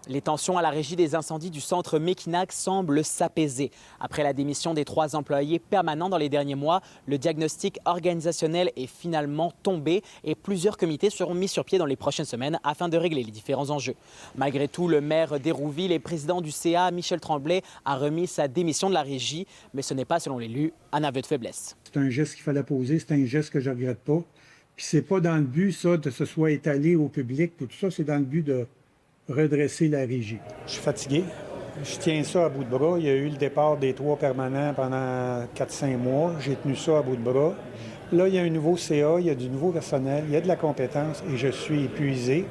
Les tensions à la régie des incendies du centre Mekinac semblent s'apaiser. Après la démission des 3 employés permanents dans les derniers mois, le diagnostic organisationnel est finalement tombé et plusieurs comités seront mis sur pied dans les prochaines semaines afin de régler les différents enjeux. Malgré tout, le maire d'Hérouville et président du CA, Michel Tremblay, a remis sa démission de la régie, mais ce n'est pas, selon l'élu, un aveu de faiblesse. C'est un geste qu'il fallait poser, c'est un geste que je ne regrette pas. Puis c'est pas dans le but, ça, de se soit étalé au public, tout ça, c'est dans le but de redresser la régie. Je suis fatigué. Je tiens ça à bout de bras. Il y a eu le départ des 3 permanents pendant 4-5 mois. J'ai tenu ça à bout de bras. Là, il y a un nouveau CA, il y a du nouveau personnel, il y a de la compétence et je suis épuisé.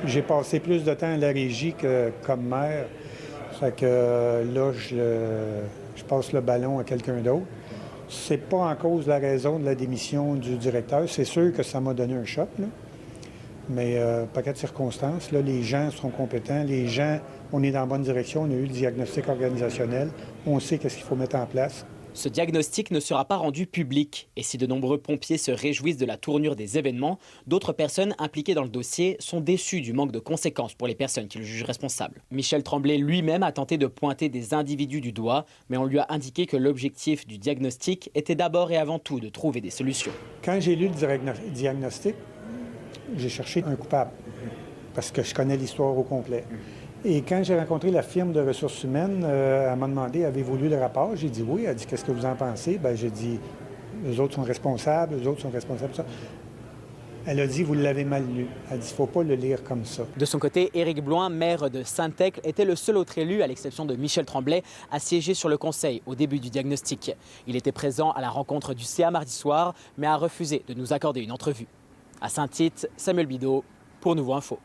J'ai passé plus de temps à la régie que comme maire. Fait que là, je passe le ballon à quelqu'un d'autre. C'est pas en cause de la raison de la démission du directeur. C'est sûr que ça m'a donné un choc, là. Mais paquet de circonstances, là, les gens sont compétents, les gens, on est dans la bonne direction, on a eu le diagnostic organisationnel, on sait qu'est-ce qu'il faut mettre en place. Ce diagnostic ne sera pas rendu public. Et si de nombreux pompiers se réjouissent de la tournure des événements, d'autres personnes impliquées dans le dossier sont déçues du manque de conséquences pour les personnes qui le jugent responsable. Michel Tremblay lui-même a tenté de pointer des individus du doigt, mais on lui a indiqué que l'objectif du diagnostic était d'abord et avant tout de trouver des solutions. Quand j'ai lu le diagnostic, j'ai cherché un coupable, parce que je connais l'histoire au complet. Et quand j'ai rencontré la firme de ressources humaines, elle m'a demandé, avez-vous lu le rapport? J'ai dit oui. Elle a dit, qu'est-ce que vous en pensez? Bien, j'ai dit, eux autres sont responsables, eux autres sont responsables. Ça. Elle a dit, vous l'avez mal lu. Elle a dit, il ne faut pas le lire comme ça. De son côté, Éric Bloin, maire de Saint-Thècle, était le seul autre élu, à l'exception de Michel Tremblay, à siéger sur le conseil au début du diagnostic. Il était présent à la rencontre du CA mardi soir, mais a refusé de nous accorder une entrevue. À Saint-Tite, Samuel Bidot pour Nouveau Info.